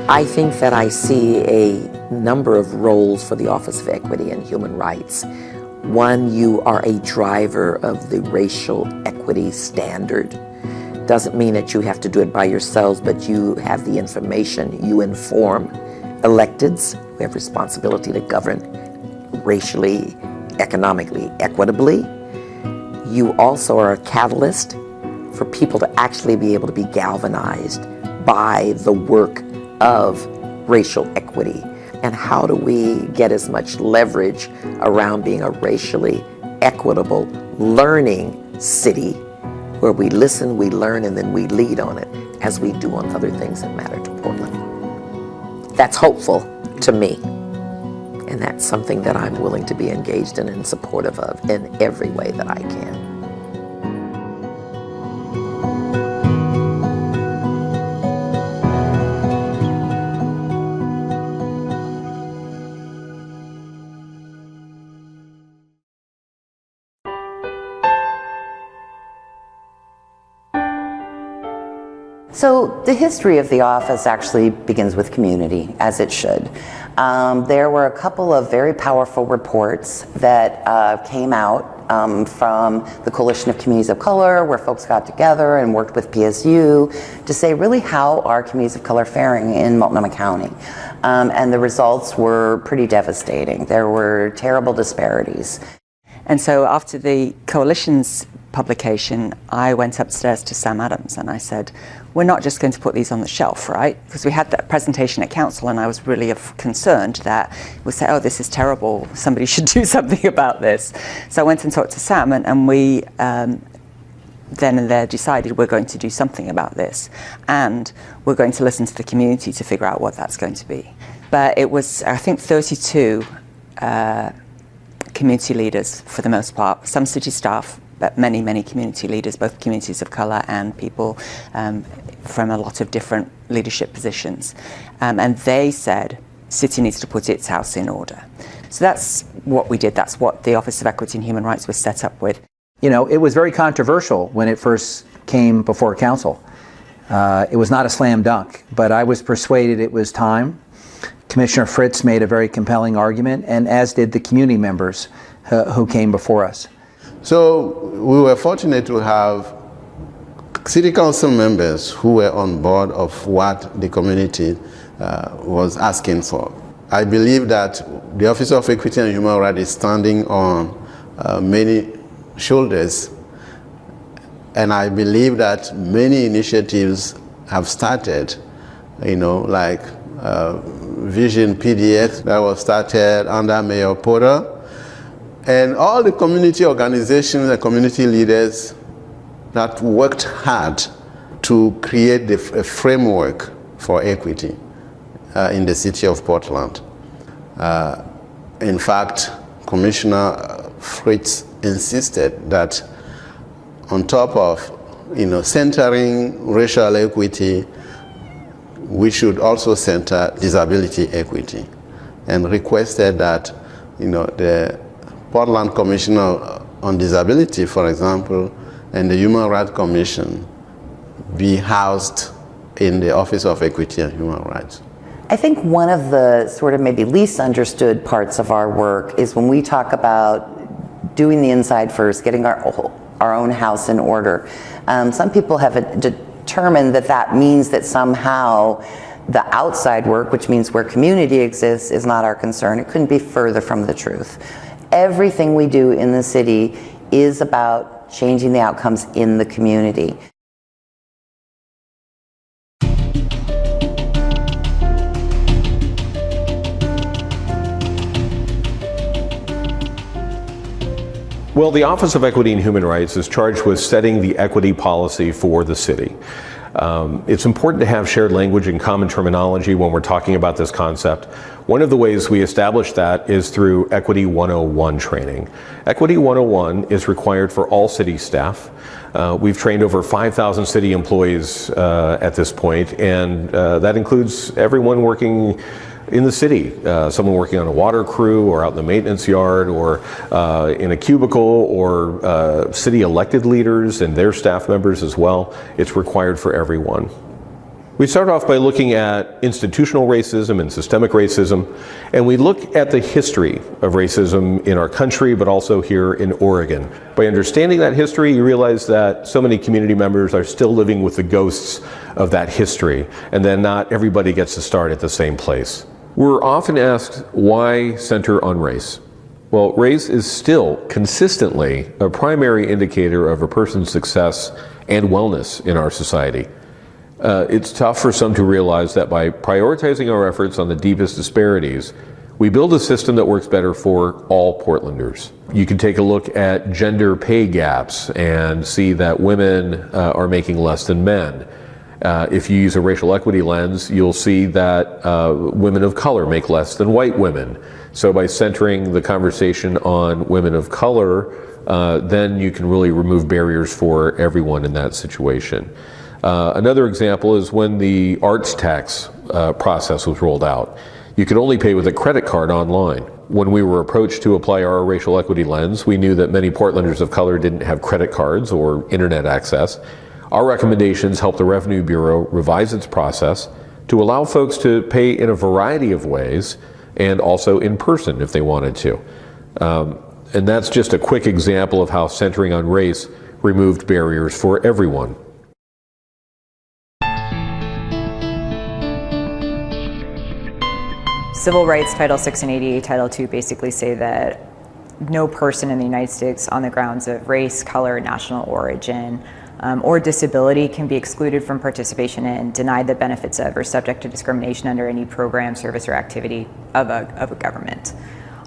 I think that I see a number of roles for the Office of Equity and Human Rights. One, you are a driver of the racial equity standard. Doesn't mean that you have to do it by yourselves, but you have the information. You inform electeds who have responsibility to govern racially, economically, equitably. You also are a catalyst for people to actually be able to be galvanized by the work of racial equity. And how do we get as much leverage around being a racially equitable learning city where we listen, we learn, and then we lead on it as we do on other things that matter to Portland. That's hopeful to me. And that's something that I'm willing to be engaged in and supportive of in every way that I can. So the history of the office actually begins with community, as it should. There were a couple of very powerful reports that came out from the Coalition of Communities of Color, where folks got together and worked with PSU to say really how are communities of color faring in Multnomah County. And the results were pretty devastating. There were terrible disparities. And so after the Coalition's publication, I went upstairs to Sam Adams and I said, we're not just going to put these on the shelf, right? Because we had that presentation at council and I was really concerned that we say, oh, this is terrible, somebody should do something about this. So I went and talked to Sam and we then and there decided we're going to do something about this. And we're going to listen to the community to figure out what that's going to be. But it was, I think, 32 community leaders for the most part, some city staff, but many, many community leaders, both communities of color and people from a lot of different leadership positions. And they said, city needs to put its house in order. So that's what we did. That's what the Office of Equity and Human Rights was set up with. You know, it was very controversial when it first came before council. It was not a slam dunk, but I was persuaded it was time. Commissioner Fritz made a very compelling argument, and as did the community members who came before us. So we were fortunate to have city council members who were on board of what the community was asking for. I believe that the Office of Equity and Human Rights is standing on many shoulders, and I believe that many initiatives have started, you know, like Vision PDX that was started under Mayor Porter. And all the community organizations and community leaders that worked hard to create a framework for equity in the city of Portland. In fact, Commissioner Fritz insisted that on top of, you know, centering racial equity, we should also center disability equity, and requested that, you know, the Portland Commissioner on Disability, for example, and the Human Rights Commission be housed in the Office of Equity and Human Rights. I think one of the sort of maybe least understood parts of our work is when we talk about doing the inside first, getting our own house in order. Some people have determined that that means that somehow the outside work, which means where community exists, is not our concern. It couldn't be further from the truth. Everything we do in the city is about changing the outcomes in the community. Well, the Office of Equity and Human Rights is charged with setting the equity policy for the city. It's important to have shared language and common terminology when we're talking about this concept. One of the ways we establish that is through Equity 101 training. Equity 101 is required for all city staff. We've trained over 5,000 city employees at this point, and that includes everyone working in the city, someone working on a water crew or out in the maintenance yard or in a cubicle, or city elected leaders and their staff members as well. It's required for everyone. We start off by looking at institutional racism and systemic racism, and we look at the history of racism in our country, but also here in Oregon. By understanding that history, you realize that so many community members are still living with the ghosts of that history, and then not everybody gets to start at the same place. We're often asked, why center on race? Well, race is still consistently a primary indicator of a person's success and wellness in our society. It's tough for some to realize that by prioritizing our efforts on the deepest disparities, we build a system that works better for all Portlanders. You can take a look at gender pay gaps and see that women are making less than men. If you use a racial equity lens, you'll see that women of color make less than white women. So by centering the conversation on women of color, then you can really remove barriers for everyone in that situation. Another example is when the arts tax process was rolled out. You could only pay with a credit card online. When we were approached to apply our racial equity lens, we knew that many Portlanders of color didn't have credit cards or internet access. Our recommendations helped the Revenue Bureau revise its process to allow folks to pay in a variety of ways and also in person if they wanted to. And that's just a quick example of how centering on race removed barriers for everyone. Civil rights, Title VI and ADA Title II basically say that no person in the United States on the grounds of race, color, national origin, or disability can be excluded from participation in, denied the benefits of, or subject to discrimination under any program, service, or activity of a government.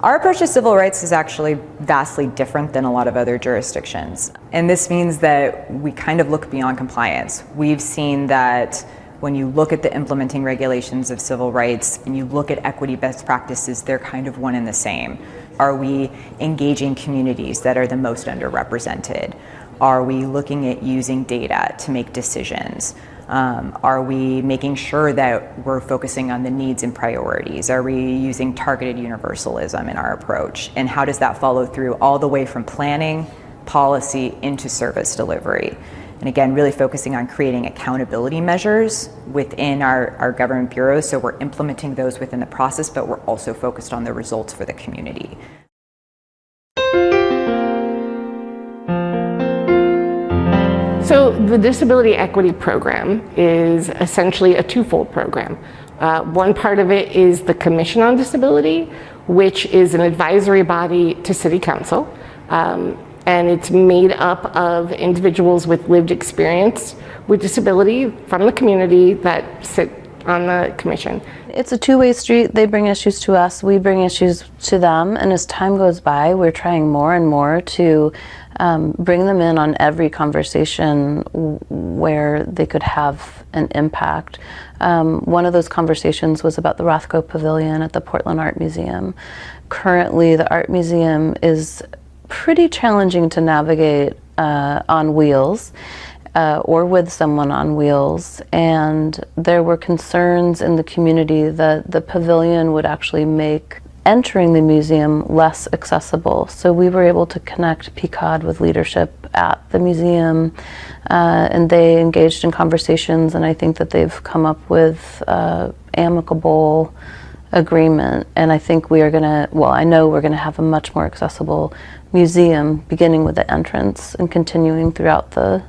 Our approach to civil rights is actually vastly different than a lot of other jurisdictions. And this means that we kind of look beyond compliance. We've seen that when you look at the implementing regulations of civil rights and you look at equity best practices, they're kind of one and the same. Are we engaging communities that are the most underrepresented? Are we looking at using data to make decisions? Are we making sure that we're focusing on the needs and priorities? Are we using targeted universalism in our approach? And how does that follow through all the way from planning, policy, into service delivery? And again, really focusing on creating accountability measures within our government bureaus. So we're implementing those within the process, but we're also focused on the results for the community. So the Disability Equity Program is essentially a twofold program. One part of it is the Commission on Disability, which is an advisory body to City Council. And it's made up of individuals with lived experience with disability from the community that sit on the commission. It's a two-way street. They bring issues to us, we bring issues to them, and as time goes by, we're trying more and more to bring them in on every conversation where they could have an impact. One of those conversations was about the Rothko Pavilion at the Portland Art Museum. Currently, the Art Museum is pretty challenging to navigate on wheels or with someone on wheels, and there were concerns in the community that the pavilion would actually make entering the museum less accessible. So we were able to connect PCOD with leadership at the museum, and they engaged in conversations, and I think that they've come up with amicable agreement, and I think we are going to, well, I know we're going to have a much more accessible museum, beginning with the entrance and continuing throughout the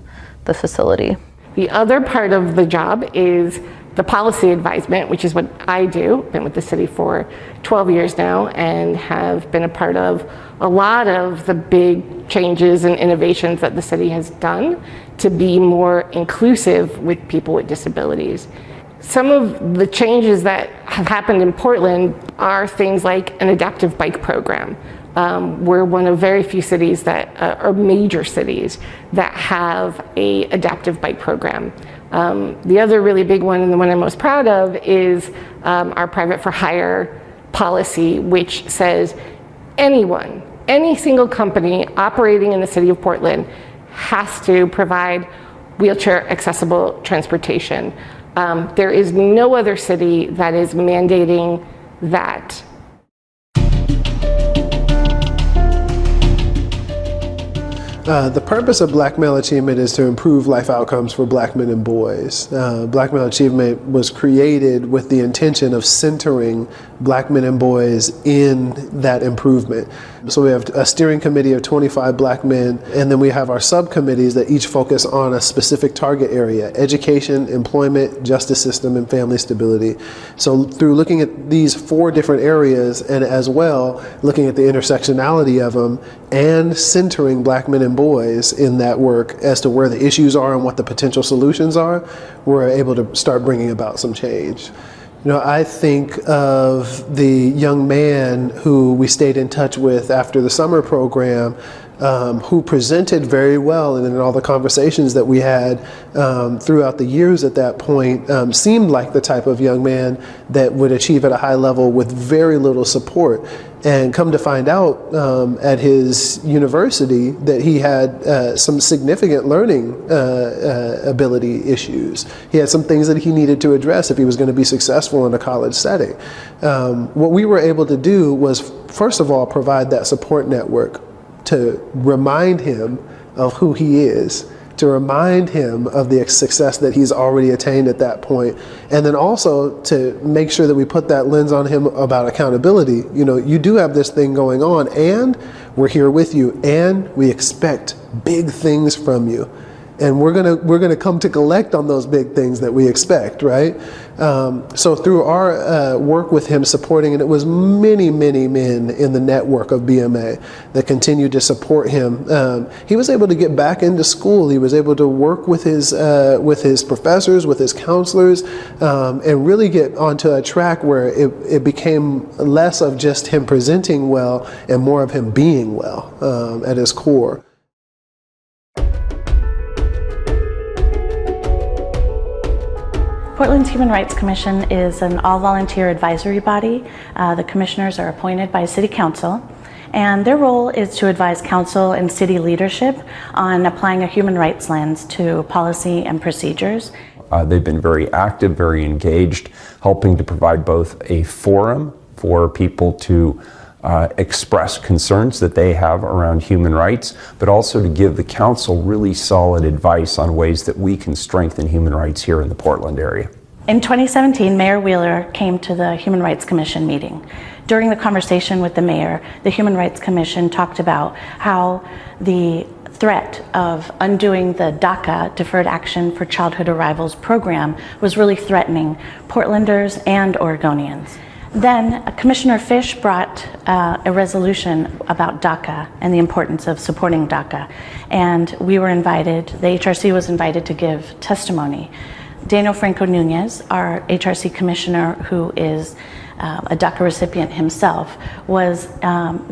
facility. The other part of the job is the policy advisement, which is what I do. Been with the city for 12 years now and have been a part of a lot of the big changes and innovations that the city has done to be more inclusive with people with disabilities. Some of the changes that have happened in Portland are things like an adaptive bike program. We're one of very few cities that are major cities that have an adaptive bike program. The other really big one, and the one I'm most proud of, is our private for hire policy, which says anyone, any single company operating in the city of Portland has to provide wheelchair accessible transportation. There is no other city that is mandating that. The purpose of Black Male Achievement is to improve life outcomes for Black men and boys. Black Male Achievement was created with the intention of centering Black men and boys in that improvement. So we have a steering committee of 25 Black men, and then we have our subcommittees that each focus on a specific target area: education, employment, justice system, and family stability. So through looking at these 4 different areas, and as well looking at the intersectionality of them and centering Black men and boys in that work as to where the issues are and what the potential solutions are, we're able to start bringing about some change. You know, I think of the young man who we stayed in touch with after the summer program, who presented very well, and in all the conversations that we had throughout the years at that point, seemed like the type of young man that would achieve at a high level with very little support. And come to find out at his university that he had some significant learning ability issues. He had some things that he needed to address if he was going to be successful in a college setting. What we were able to do was, first of all, provide that support network to remind him of who he is, to remind him of the success that he's already attained at that point, and then also to make sure that we put that lens on him about accountability. You know, you do have this thing going on, and we're here with you, and we expect big things from you. And we're gonna come to collect on those big things that we expect, right? So through our work with him supporting, and it was many men in the network of BMA that continued to support him, he was able to get back into school. He was able to work with his professors, with his counselors, and really get onto a track where it became less of just him presenting well and more of him being well at his core. Portland's Human Rights Commission is an all-volunteer advisory body. The commissioners are appointed by City Council, and their role is to advise council and city leadership on applying a human rights lens to policy and procedures. They've been very active, very engaged, helping to provide both a forum for people to express concerns that they have around human rights, but also to give the council really solid advice on ways that we can strengthen human rights here in the Portland area. In 2017, Mayor Wheeler came to the Human Rights Commission meeting. During the conversation with the mayor, the Human Rights Commission talked about how the threat of undoing the DACA, Deferred Action for Childhood Arrivals program, was really threatening Portlanders and Oregonians. Then Commissioner Fish brought a resolution about DACA and the importance of supporting DACA. And we were invited, the HRC was invited to give testimony. Daniel Franco Nunez, our HRC commissioner, who is a DACA recipient himself,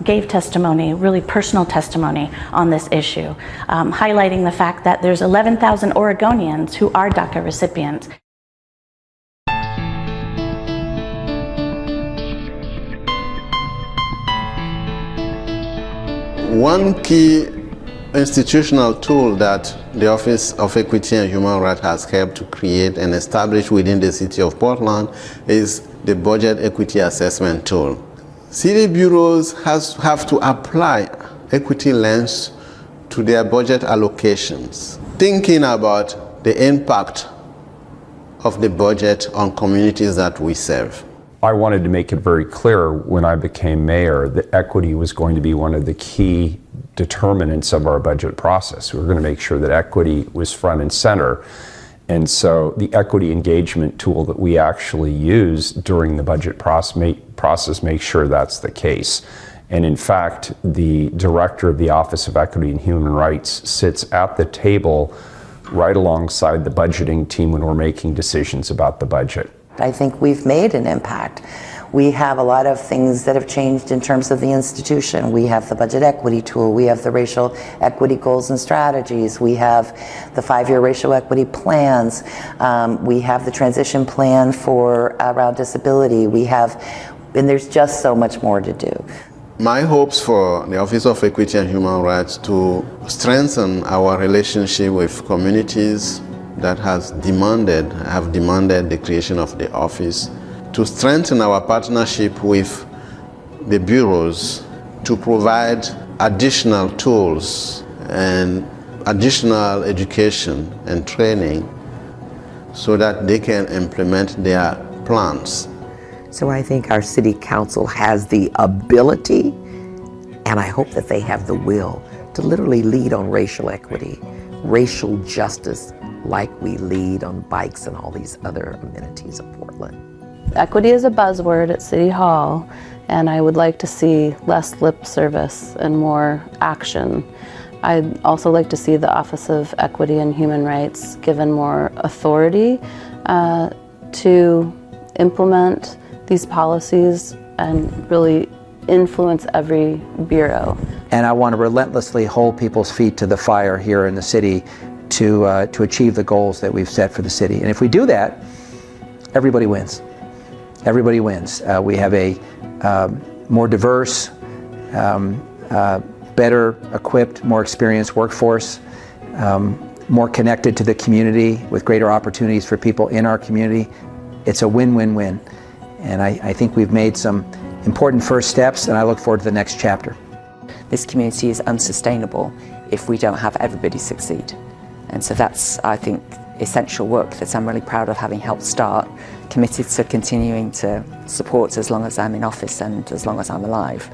gave testimony, really personal testimony on this issue, highlighting the fact that there's 11,000 Oregonians who are DACA recipients. One key institutional tool that the Office of Equity and Human Rights has helped to create and establish within the City of Portland is the Budget Equity Assessment Tool. City bureaus have to apply equity lens to their budget allocations, thinking about the impact of the budget on communities that we serve. I wanted to make it very clear when I became mayor that equity was going to be one of the key determinants of our budget process. We were going to make sure that equity was front and center. And so the equity engagement tool that we actually use during the budget process makes sure that's the case. And in fact, the director of the Office of Equity and Human Rights sits at the table right alongside the budgeting team when we're making decisions about the budget. I think we've made an impact. We have a lot of things that have changed in terms of the institution. We have the budget equity tool. We have the racial equity goals and strategies. We have the 5-year racial equity plans. We have the transition plan for around disability. And there's just so much more to do. My hopes for the Office of Equity and Human Rights to strengthen our relationship with communities that have demanded the creation of the office, to strengthen our partnership with the bureaus, to provide additional tools and additional education and training so that they can implement their plans. So I think our city council has the ability, and I hope that they have the will, to literally lead on racial equity, racial justice, like we lead on bikes and all these other amenities of Portland. Equity is a buzzword at City Hall, and I would like to see less lip service and more action. I'd also like to see the Office of Equity and Human Rights given more authority to implement these policies and really influence every bureau. And I want to relentlessly hold people's feet to the fire here in the city to achieve the goals that we've set for the city. And if we do that, everybody wins. Everybody wins. We have a more diverse, better equipped, more experienced workforce, more connected to the community with greater opportunities for people in our community. It's a win-win-win. And I think we've made some important first steps, and I look forward to the next chapter. This community is unsustainable if we don't have everybody succeed. And so that's, I think, essential work that I'm really proud of having helped start, committed to continuing to support as long as I'm in office and as long as I'm alive.